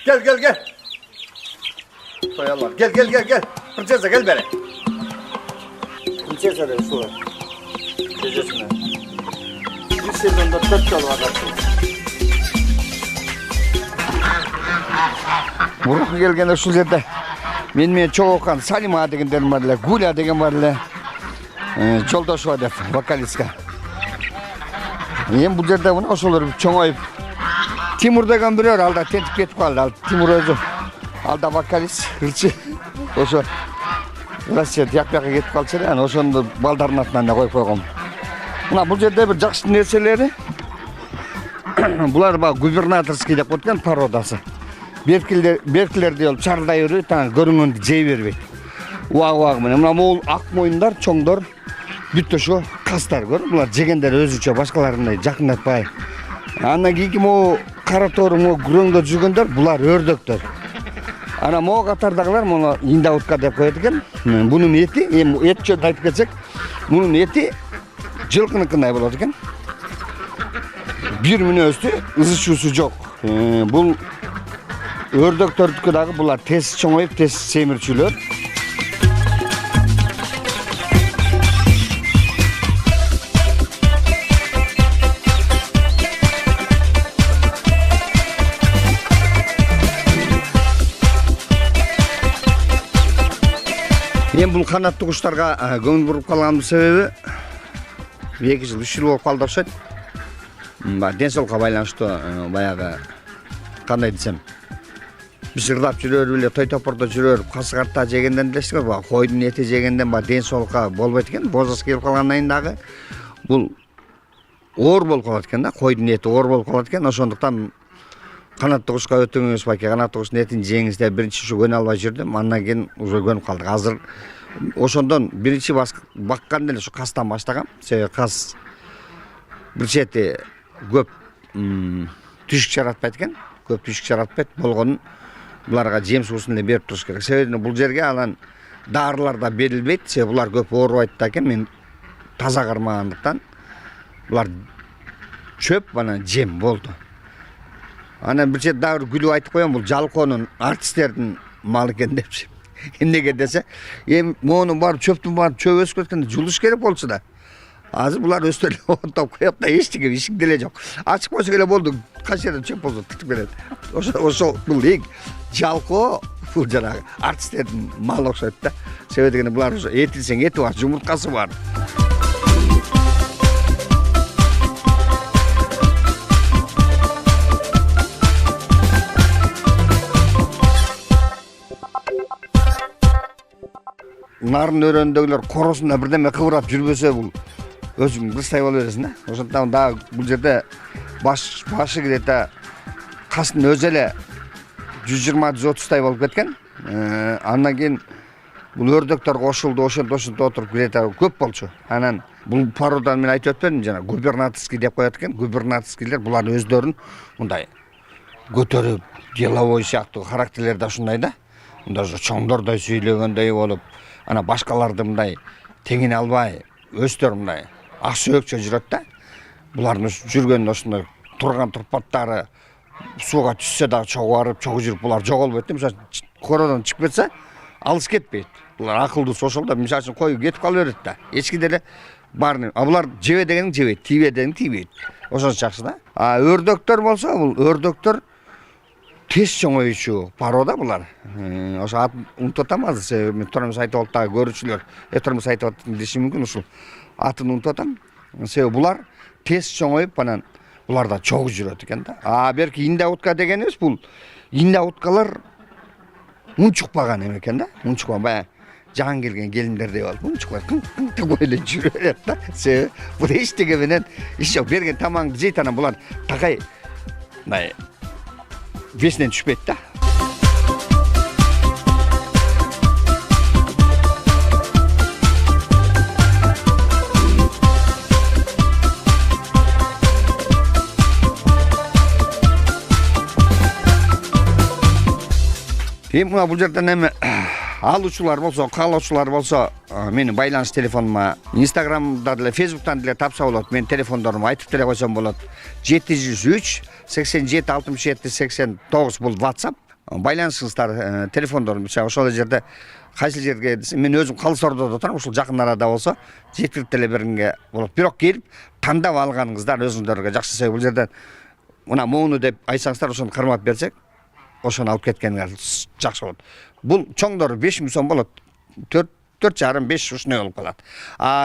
Gel. Hay Allah. Gel. Prinsesa gel beri. Prinsesa de şu var. Gecesine. Bir sezonda 4 yıl var. Buruk gelgende şu yerde. Men çok okan Salima degenlerim var. Gula degen var. Жолдош бар деп, вокалистка. Мен бул жерде мына ошолор чоңоюп. Тимур деген бирөө алда тентип кетип калды. Ал Тимур өзү алда вокалист, ырчы. Ошо Россия жакка кетип калчу эле, анан ошондо балдардын атынан да коюп койгом. Мына бул жерде бир жакшы нерселери. Булар баягы губернаторский деп коет экен породасы. Беркилерди болуп чардай өрөйт, анан көрүнгөндү жей бербейт. Уаг менен мына могул ак моюндар, чоңдор, бүт ошо кастар көр. Булар жегендер өзүчө башкаларындай жакындатпай. Андан кийинки могу кара тору могу күрөңдө жүргөндөр, булар өрдөктөр. Ana mo қатардағылар мұны индауытқа деп қояды екен. Бұның еті, ет жөнді айтып кетсек, бұның еті жылқыныкындай болады екен. Bir міне өсті, ызы шуысы жоқ. Бұл өрдөктөрдікі дағы бұлар тез чоңайып, тез семірчілер. Мен бұл қанатты құштарға көңіл бұрып қалғанымның себебі 2 жыл, 3 жыл болып қалды ұқсайды. Денсаулыққа байланышты баяғы қандай десем, біз ырдап жүрер, той топырда жүрер, қасық жегенден білесіңіз ба, қойдың еті жегенден денсаулыққа болбайды екен. Бозасы келіп қалғаннан дағы бұл ор болып қалады екен да, қойдың еті ор болып қалады екен. Ошондықтан қанатты құшқа өтіңіз баке, қанатты құштың етін жеңізде бірінші шу көн албай жүрдім, аннан кейін уже көніп қалдық. Азыр ошондон бірінші баққан деле шу қастан баштағам. Себебі қас бір шеті көп түшік жаратпайды екен, көп түшік жаратпайды. Болғанын бұларға жем сусын да беріп тұрыш керек. Себебі бұл жерге алан дарылар да берілбейді. Себебі бұлар көп орып айтты екен, мен таза қармағандықтан бұлар чөп бана жем болды. Анан бір шет дагы күлүп айтып коем, бул жалкоонун артисттердин малы экен депчи. Эмнеге десе, моунун баары чөптүн баары чөп өсүп кеткенде жулуш керек болчу да. Азыр булар өстө эле отоп коет да, эчтеке ишик деле жок. Ачык койсо эле болду, канча жерден чөп болсо титип берет. Ошо бул эң жалкоо бул жанагы артисттердин малы окшойт да. Себеби дегенде булар этилсең эти бар, жумурткасы бар. Нарын өрөндөгүлөр коросунда бирдеме кыбырап жүрбөсө бул өзүң кыздай болуп бересиң да. Ошондон дагы бул жерде башы кирет да, кастын өзү эле 120-130 болуп кеткен. Андан кийин бул өрдөктөр кошулду, ошонто отуруп кирет көп болчу. Анан бул пародан мен айтып өтпөдүм, жана губернаторский деп коет экен. Губернаторскийлер булар өздөрүн мындай көтөрүп, деловой сыяктуу характерлерди ушундай да. Мындай чоңдордой сүйлөгөндөй болуп, ана башкаларды мындай теңине албай, өстөр мындай ак сөөкчө жүрөт да. Булардын жүргөндө ушундай турган турпаттары сууга түшсө дагы чогуу барып, чогуу жүрүп булар жоголбойт да. Мисалы коrodон чыгып кетсе, алыс кетпейт. Булар акылдуу ошол да, мисалы үчүн кою кетип кала берет да. Эчки деле баарын, булар жебе дегенин жебейт, тийбе дегенин тийбейт. Ошончо жакшы да. Өрдөктөр болсо, бул өрдөктөр тез чоңоюучу парода булар. Ошо атын унутуп атам азыр, себеби мен турмус айтып алып дагы көрүүчүлөр турмус айтып атты деши мүмкүн, ушул атын унутуп атам. Себеби булар тез чоңоюп, анан булар да чогуу жүрөт экен да. Берки индаутка дегенибиз бул индауткалар унчукпаган экен да. Унчукпаган баягы жан келген келиндердей болуп, унчукпай тыгып эле жүрө берет да. Себеби бул эчтеке менен иш жок. Берген тамагыңды жейт, анан булар такай мындай весінен түшпейді да. Мына бұл жерден эми алуучулар болсо, каалоочулар болсо, менин байланыш телефонума Инстаграмда деле, Фейсбуктан деле тапса болот. Менин телефондорумду айтып деле койсом болот. 703 87 67 89 бул WhatsApp. байланысыңыздар телефондор мисалы ошол жерде кайсы жерге десе мен өзүм калыс ордодо отурам ушул жакын арада болсо жеткирип деле бергенге болот бирок келип тандап алганыңыздар өзүңөргө жакшы себеби бул жерден мына моуну деп айтсаңыздар ошону кармап берсек ошону алып кеткениңер жакшы болот. Бул чоңдору 5000 сом болот. 4,5-5 ушундай болуп калат.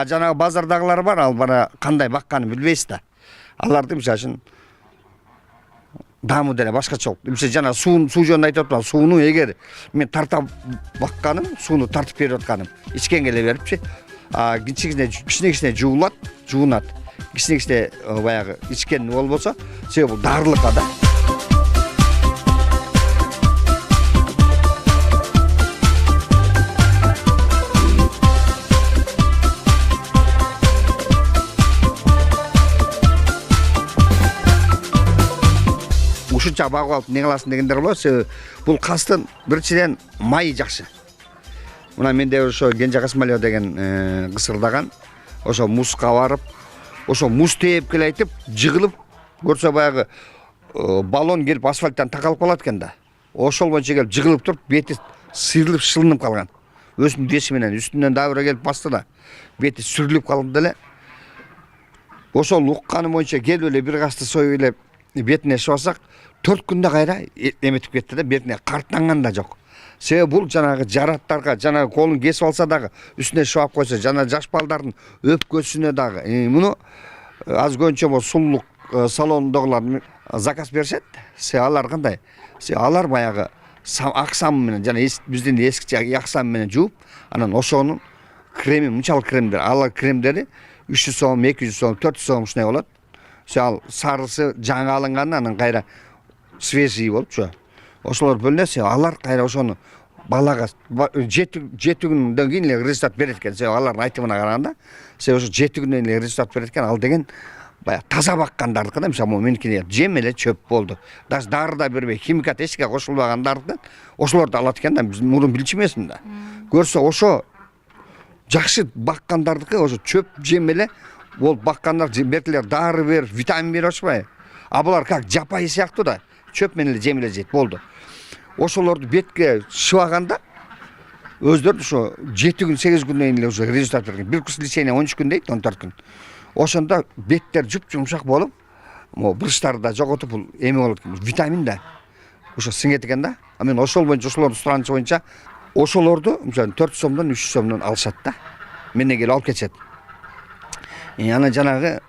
Жанагы базардагылар бар, ал бара кандай бакканын билбейсиз да. Аларды мисалы үчүн дамы деле башкача болуп. Мисалы жана суу жөнүндө айтып атам. Сууну эгер мен тарта бакканым, сууну тартып берип атканым, ичкенге эле берипчи. Кичине жуунат. Кичине баягы ичкен болбосо, себеби бул дарылыкка да. Ушунча багып алып не кыласың дегендер болот. Бул кастын биринчиден майы жакшы. Мына менде ошо Кенже Касмалиева деген кысырдаган, ошо музга барып, ошо муз тээп келе айтып, жыгылып көрсө баягы баллон келип асфальттан такалып калат экен да. Ошол боюнча келип жыгылып туруп, бети сыйрылып шылынып калган. Өзүнүн деси менен үстүнөн дагы бирөө келип басты да. Бети сүрүлүп калды деле. Ошол укканы боюнча келип эле бир касты союп эле бетине шыбасак 4 күндө кайра эметип кетти да, бетине карттанган да жок. Себеби бул жанагы жараттарга, жанагы колун кесип алса дагы үстүнө шыбап койсо, жана жаш балдардын өпкөсүнө дагы муну аз көбүнчө бул сулуулук салонундагылар заказ беришет. Алар кандай? Алар баягы ак сам менен жана биздин эскиче ак сам менен жууп, анан ошонун креми, мынчалык кремдер, алар кремдери 300 сом, 200 сом, 400 сом ушундай болот. Ал сарысы жаңы алынган, анан кайра свежий болупчу. Ошолор бөлүнөт, алар кайра ошону балага 7 күндөн кийин эле результат берет экен. Алардын айтымына караганда, ошо 7 күндөн эле результат берет экен. Ал деген баягы таза баккандардыкы да, мисалы меникине жем эле чөп болду. Даже дары да бербей, химикат эчке кошулбагандардык ошолорду алат экен да, биз мурун билчү эмесмин да. Көрсө ошо жакшы баккандардыкы ошо чөп жем эле бол баккандар бертилер дары берип, витамин берип атышпайбы? А булар как жапайы сыяктуу да, чөп менен эле жем эле жейт, болду. Ошолорду бетке шыбаганда өздөрү ошо 7 күн, 8 күндөн эле уже результат берген. Бир курс лечение 13 күн дейт, 14 күн. Ошондо беттер жуп-жумшак болуп, бурчтарды да жоготуп, бул эме болот экен, витамин да ошо сиңет экен да. А мен ошол боюнча, ошолордун суранышы боюнча ошолорду мисалы 400 сомдон 300 сомдон алышат да. Менден келип алып кетишет. Анан жанагы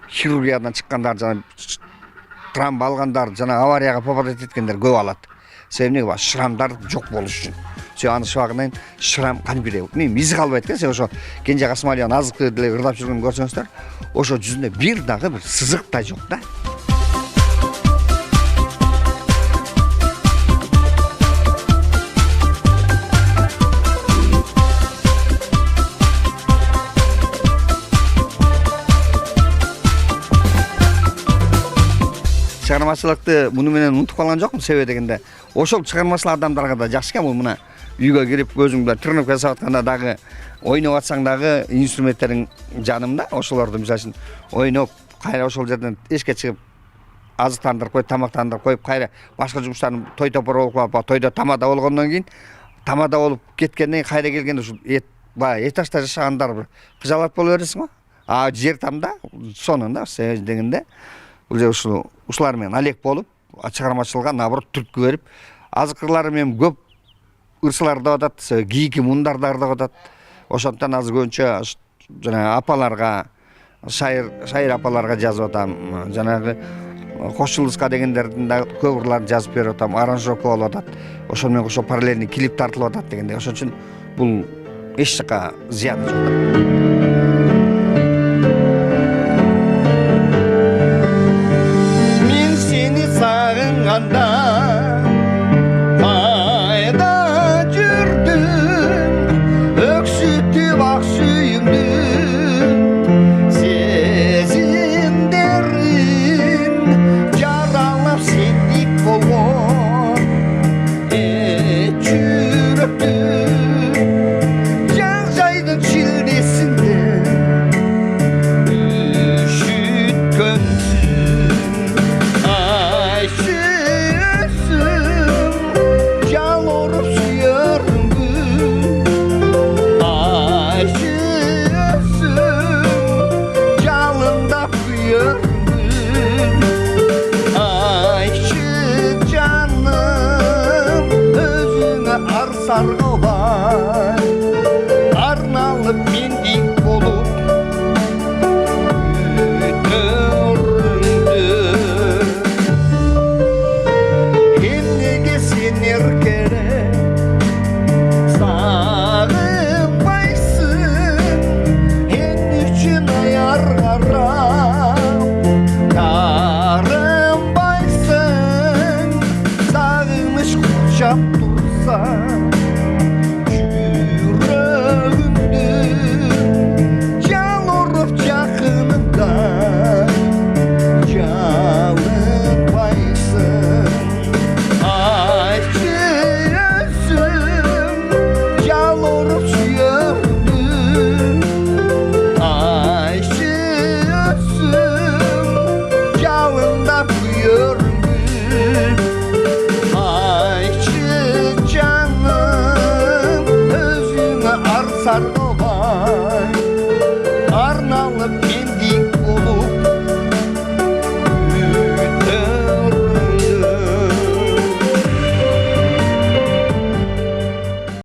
хирургиядан чыккандар, жана травма алгандар, жана аварияга попадать эткендер көп алат. Себеби эмне? Шрамдар жок болуш үчүн. Аны шыбагынан шрам кадимкидей. Мен изи калбайт экен. Ошо Кенже Касмалиеванын азыкты деле ырдап жүргөнүн көрсөңүздөр, ошо жүзүндө бир дагы бир сызык да жок да. Чыгармачылыкты муну менен унутуп калган жокмун, себеби дегенде ошол чыгармачыл адамдарга да жакшы экен. Бул мына үйгө кирип өзүң да тренировка жасап атканда дагы ойноп атсаң дагы инструменттериң жанымда. Ошолорду мисалы үчүн ойноп, кайра ошол жерден эшикке чыгып азыктандырып коюп, тамактандырып коюп, кайра башка жумуштарын той топор болуп калып, тойдо тамада болгондон кийин, тамада болуп кеткенден кийин кайра келгенде ушул этажда жашагандар бир кыжалат боло бересиң го. А жер тамда сонун да, дегенде ушулар менен алек болуп, чыгармачылыкка наоборот түрткү берип, азыркылары менен көп ырсалар да атат, кийики мундардар да атат. Ошондон азыр көбүнчө жана апаларга, шайыр апаларга жазып атам, жанагы Кош Жылдызга дегендердин да көп ырларын жазып берип атам, аранжировка болуп атат. Ошол менен кошо параллельный клип тартылып атат дегенде. Ошон үчүн бул эч жака зыяны жок. Сагынганда кайда жүрдүң, өксүтүп ак сүйүңдү, сезимдерин жаралап сендик болгон жүрөктү жак жайдын чилдесинде дейін